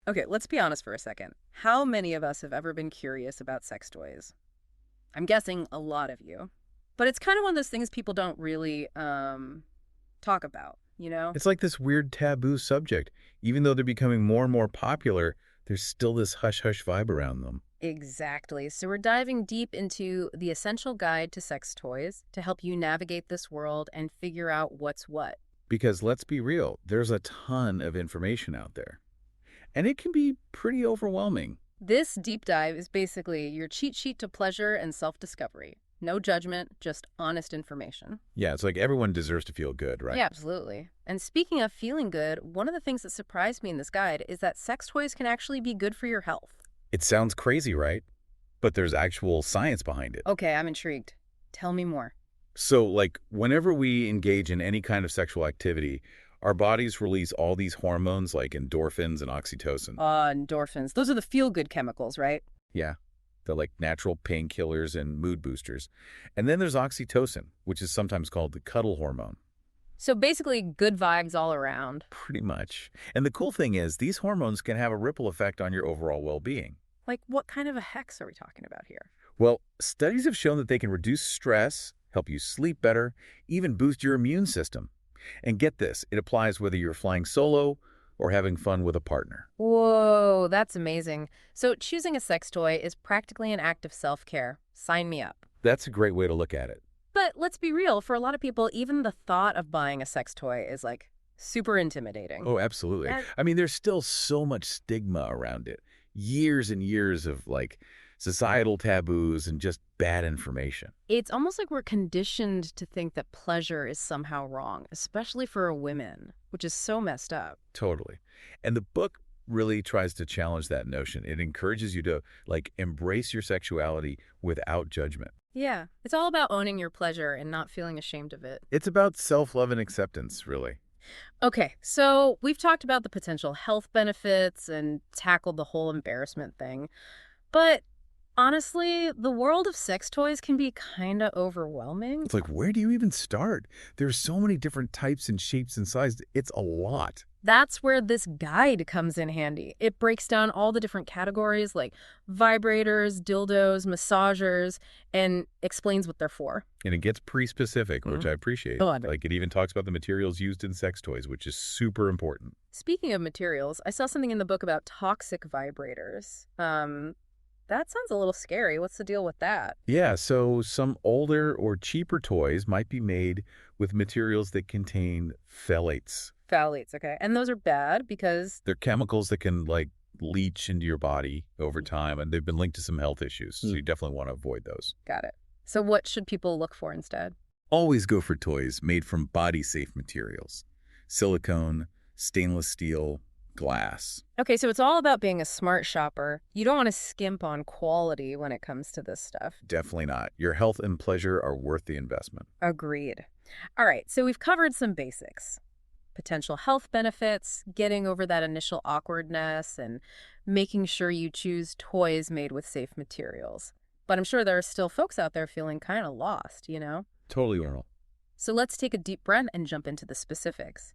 Okay, let's be honest for a second. How many of us have ever been curious about sex toys? I'm guessing a lot of you. But it's kind of one of those things people don't really talk about, you know? It's like this weird taboo subject. Even though they're becoming more and more popular, there's still this hush-hush vibe around them. Exactly. So we're diving deep into the essential guide to sex toys to help you navigate this world and figure out what's what. Because let's be real, there's a ton of information out there. And it can be pretty overwhelming. This deep dive is basically your cheat sheet to pleasure and self-discovery. No judgment, just honest information. Yeah, it's like everyone deserves to feel good, right? Yeah, absolutely. And speaking of feeling good, one of the things that surprised me in this guide is that sex toys can actually be good for your health. It sounds crazy, right? But there's actual science behind it. Okay, I'm intrigued. Tell me more. So, like, whenever we engage in any kind of sexual activity, our bodies release all these hormones like endorphins and oxytocin. Endorphins. Those are the feel-good chemicals, right? Yeah, they're like natural painkillers and mood boosters. And then there's oxytocin, which is sometimes called the cuddle hormone. So basically, good vibes all around. Pretty much. And the cool thing is, these hormones can have a ripple effect on your overall well-being. Like, what kind of a hex are we talking about here? Well, studies have shown that they can reduce stress, help you sleep better, even boost your immune system. And get this, it applies whether you're flying solo or having fun with a partner. Whoa, that's amazing. So choosing a sex toy is practically an act of self-care. Sign me up. That's a great way to look at it. But let's be real, for a lot of people, even the thought of buying a sex toy is like super intimidating. Oh, absolutely. I mean, there's still so much stigma around it. Years and years of like societal taboos and just bad information. It's almost like we're conditioned to think that pleasure is somehow wrong, especially for women, which is so messed up. Totally. And the book really tries to challenge that notion. It encourages you to like embrace your sexuality without judgment. Yeah, it's all about owning your pleasure and not feeling ashamed of it. It's about self-love and acceptance, really. Okay, so we've talked about the potential health benefits and tackled the whole embarrassment thing. But honestly, the world of sex toys can be kind of overwhelming. It's like, where do you even start? There's so many different types and shapes and sizes. It's a lot. That's where this guide comes in handy. It breaks down all the different categories like vibrators, dildos, massagers, and explains what they're for. And it gets pretty specific, which I appreciate. Oh, I bet. Like, it even talks about the materials used in sex toys, which is super important. Speaking of materials, I saw something in the book about toxic vibrators. That sounds a little scary. What's the deal with that? Yeah, so some older or cheaper toys might be made with materials that contain phthalates. Phthalates, okay. And those are bad because... They're chemicals that can, like, leach into your body over time, and they've been linked to some health issues, so you definitely want to avoid those. Got it. So what should people look for instead? Always go for toys made from body-safe materials. Silicone, stainless steel, glass. Okay, so it's all about being a smart shopper. You don't want to skimp on quality when it comes to this stuff. Definitely not. Your health and pleasure are worth the investment. Agreed. All right, so we've covered some basics. Potential health benefits, getting over that initial awkwardness, and making sure you choose toys made with safe materials. But I'm sure there are still folks out there feeling kind of lost, you know? Totally normal. So let's take a deep breath and jump into the specifics.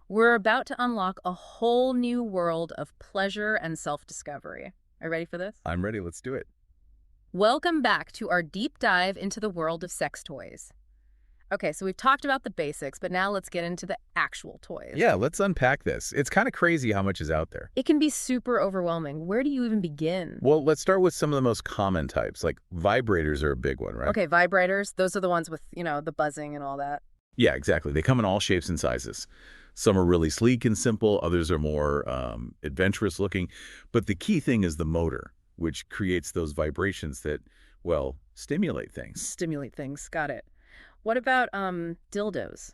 We're about to unlock a whole new world of pleasure and self-discovery. Are you ready for this? I'm ready. Let's do it. Welcome back to our deep dive into the world of sex toys. Okay, so we've talked about the basics, but now let's get into the actual toys. Yeah, let's unpack this. It's kind of crazy how much is out there. It can be super overwhelming. Where do you even begin? Well, let's start with some of the most common types, like vibrators are a big one, right? Okay, vibrators, those are the ones with, the buzzing and all that. Yeah, exactly. They come in all shapes and sizes. Some are really sleek and simple. Others are more adventurous looking. But the key thing is the motor, which creates those vibrations that, well, stimulate things. Stimulate things. Got it. What about dildos?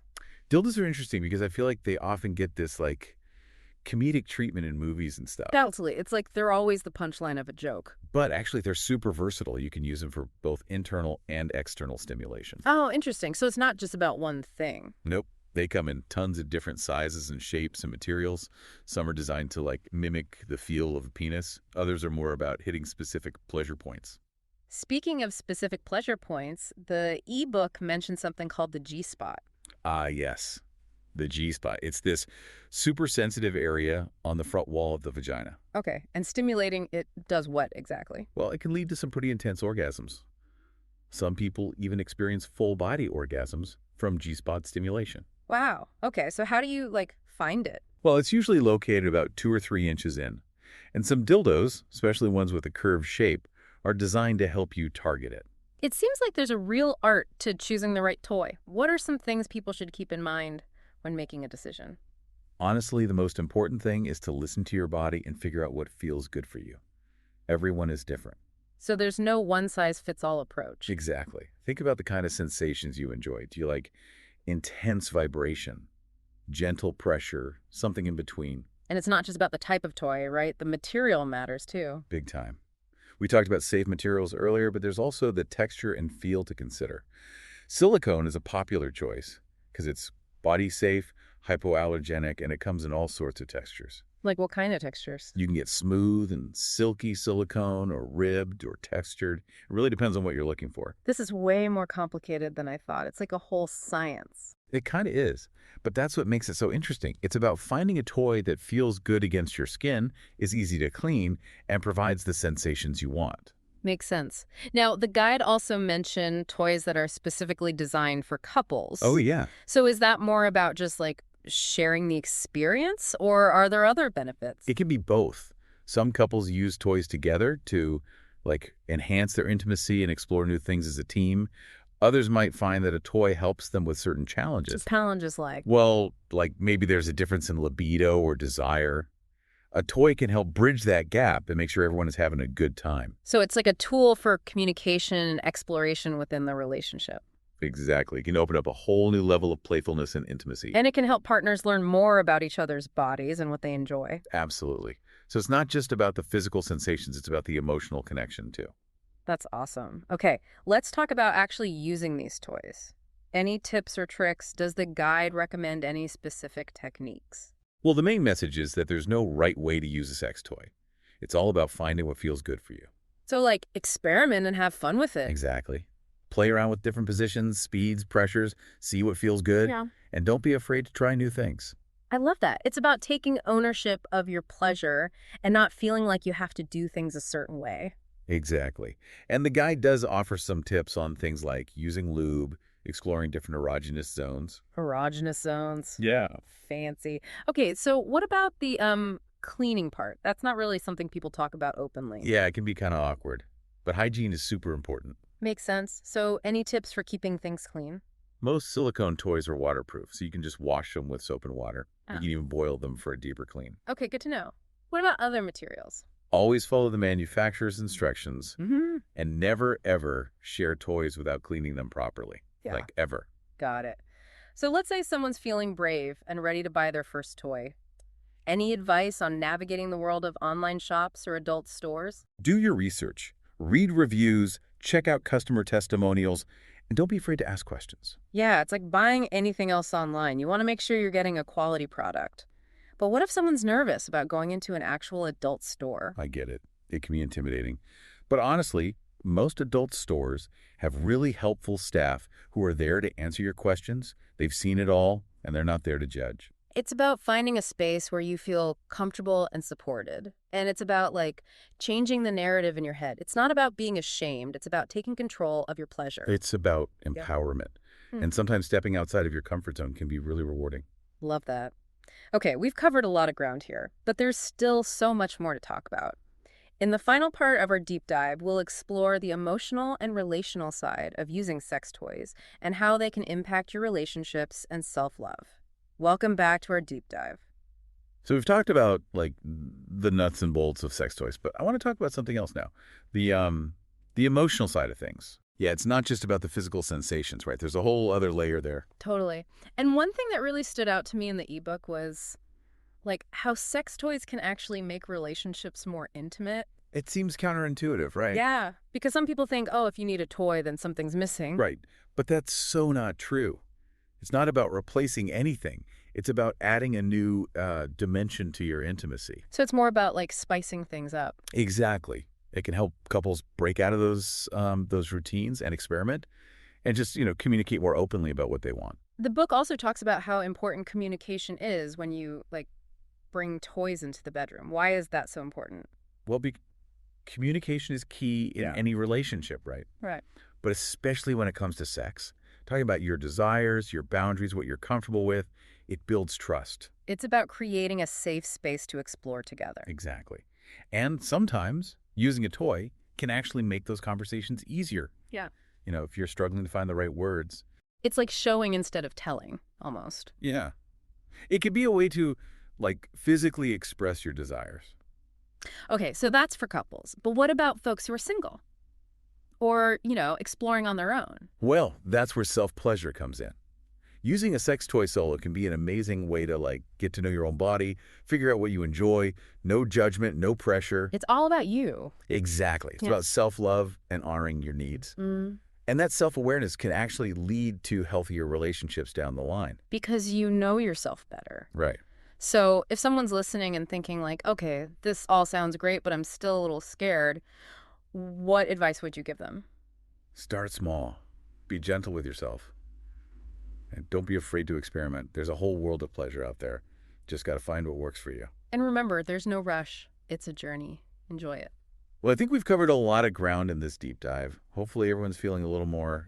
Dildos are interesting because I feel like they often get this, like, comedic treatment in movies and stuff. Absolutely. It's like they're always the punchline of a joke. But actually, they're super versatile. You can use them for both internal and external stimulation. Oh, interesting. So it's not just about one thing. Nope. They come in tons of different sizes and shapes and materials. Some are designed to, like, mimic the feel of a penis. Others are more about hitting specific pleasure points. Speaking of specific pleasure points, the ebook mentions something called the G-spot. Ah, yes. The G-spot. It's this super sensitive area on the front wall of the vagina. Okay, and stimulating it does what exactly? Well, it can lead to some pretty intense orgasms. Some people even experience full-body orgasms from G-spot stimulation. Wow. Okay, so how do you, like, find it? Well, it's usually located about 2 or 3 inches in. And some dildos, especially ones with a curved shape, are designed to help you target it. It seems like there's a real art to choosing the right toy. What are some things people should keep in mind when making a decision? Honestly, the most important thing is to listen to your body and figure out what feels good for you. Everyone is different. So there's no one-size-fits-all approach. Exactly. Think about the kind of sensations you enjoy. Do you like intense vibration, gentle pressure, something in between? And it's not just about the type of toy, right? The material matters too. Big time. We talked about safe materials earlier, but there's also the texture and feel to consider. Silicone is a popular choice because it's body safe, hypoallergenic, and it comes in all sorts of textures. Like what kind of textures? You can get smooth and silky silicone or ribbed or textured. It really depends on what you're looking for. This is way more complicated than I thought. It's like a whole science. It kind of is, but that's what makes it so interesting. It's about finding a toy that feels good against your skin, is easy to clean, and provides the sensations you want. Makes sense. Now, the guide also mentioned toys that are specifically designed for couples. Oh, yeah. So is that more about just like sharing the experience, or are there other benefits? It can be both. Some couples use toys together to, like, enhance their intimacy and explore new things as a team. Others might find that a toy helps them with certain challenges. Just challenges like? Well, like maybe there's a difference in libido or desire. A toy can help bridge that gap and make sure everyone is having a good time. So it's like a tool for communication and exploration within the relationship. Exactly. It can open up a whole new level of playfulness and intimacy. And it can help partners learn more about each other's bodies and what they enjoy. Absolutely. So it's not just about the physical sensations, it's about the emotional connection too. That's awesome. Okay, let's talk about actually using these toys. Any tips or tricks? Does the guide recommend any specific techniques? Well, the main message is that there's no right way to use a sex toy. It's all about finding what feels good for you. So, like, experiment and have fun with it. Exactly. Play around with different positions, speeds, pressures, see what feels good, Yeah. and don't be afraid to try new things. I love that. It's about taking ownership of your pleasure and not feeling like you have to do things a certain way. Exactly. And the guide does offer some tips on things like using lube, exploring different erogenous zones. Erogenous zones. Yeah. Fancy. Okay, so what about the cleaning part? That's not really something people talk about openly. Yeah, it can be kind of awkward, but hygiene is super important. Makes sense. So any tips for keeping things clean? Most silicone toys are waterproof, so you can just wash them with soap and water. You Ah. can even boil them for a deeper clean. Okay, good to know. What about other materials? Always follow the manufacturer's instructions Mm-hmm. and never, ever share toys without cleaning them properly. Yeah. Like, ever. Got it. So let's say someone's feeling brave and ready to buy their first toy. Any advice on navigating the world of online shops or adult stores? Do your research. Read reviews, check out customer testimonials, and don't be afraid to ask questions. Yeah, it's like buying anything else online. You want to make sure you're getting a quality product. But what if someone's nervous about going into an actual adult store? I get it. It can be intimidating. But honestly, most adult stores have really helpful staff who are there to answer your questions. They've seen it all, and they're not there to judge. It's about finding a space where you feel comfortable and supported. And it's about, like, changing the narrative in your head. It's not about being ashamed. It's about taking control of your pleasure. It's about empowerment. Hmm. And sometimes stepping outside of your comfort zone can be really rewarding. Love that. Okay, we've covered a lot of ground here, but there's still so much more to talk about. In the final part of our deep dive, we'll explore the emotional and relational side of using sex toys and how they can impact your relationships and self-love. Welcome back to our deep dive. So we've talked about, like, the nuts and bolts of sex toys, but I want to talk about something else now. The emotional side of things. Yeah, it's not just about the physical sensations, right? There's a whole other layer there. Totally. And one thing that really stood out to me in the ebook was, like, how sex toys can actually make relationships more intimate. It seems counterintuitive, right? Yeah, because some people think, oh, if you need a toy, then something's missing. Right. But that's so not true. It's not about replacing anything. It's about adding a new dimension to your intimacy. So it's more about, like, spicing things up. Exactly. It can help couples break out of those routines and experiment and just, communicate more openly about what they want. The book also talks about how important communication is when you, like, bring toys into the bedroom. Why is that so important? Well, communication is key in any relationship, right? Right. But especially when it comes to sex. Talking about your desires, your boundaries, what you're comfortable with, it builds trust. It's about creating a safe space to explore together. Exactly. And sometimes using a toy can actually make those conversations easier. Yeah. If you're struggling to find the right words. It's like showing instead of telling, almost. Yeah. It could be a way to, like, physically express your desires. Okay, so that's for couples. But what about folks who are single? Or, exploring on their own? Well, that's where self-pleasure comes in. Using a sex toy solo can be an amazing way to, like, get to know your own body, figure out what you enjoy, no judgment, no pressure. It's all about you. Exactly. It's about self-love and honoring your needs. And that self-awareness can actually lead to healthier relationships down the line. Because you know yourself better. Right. So if someone's listening and thinking like, okay, this all sounds great, but I'm still a little scared, what advice would you give them? Start small. Be gentle with yourself. And don't be afraid to experiment. There's a whole world of pleasure out there. Just got to find what works for you. And remember, there's no rush. It's a journey. Enjoy it. Well, I think we've covered a lot of ground in this deep dive. Hopefully everyone's feeling a little more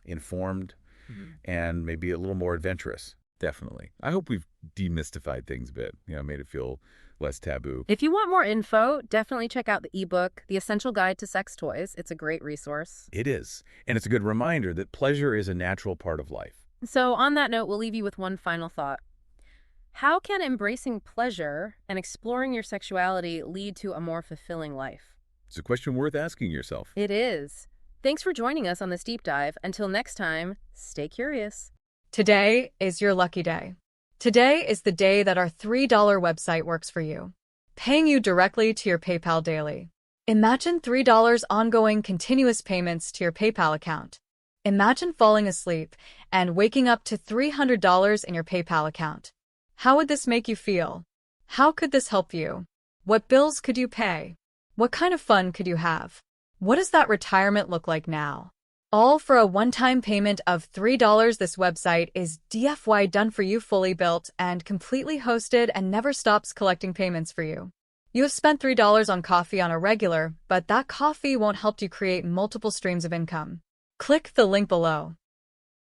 informed and maybe a little more adventurous. Definitely. I hope we've demystified things a bit, made it feel less taboo. If you want more info, definitely check out the ebook, The Essential Guide to Sex Toys. It's a great resource. It is. And it's a good reminder that pleasure is a natural part of life. So on that note, we'll leave you with one final thought. How can embracing pleasure and exploring your sexuality lead to a more fulfilling life? It's a question worth asking yourself. It is. Thanks for joining us on this deep dive. Until next time, stay curious. Today is your lucky day. Today is the day that our $3 website works for you, paying you directly to your PayPal daily. Imagine $3 ongoing continuous payments to your PayPal account. Imagine falling asleep and waking up to $300 in your PayPal account. How would this make you feel? How could this help you? What bills could you pay? What kind of fun could you have? What does that retirement look like now? All for a one-time payment of $3. This website is DFY done for you, fully built and completely hosted, and never stops collecting payments for you. You have spent $3 on coffee on a regular, but that coffee won't help you create multiple streams of income. Click the link below.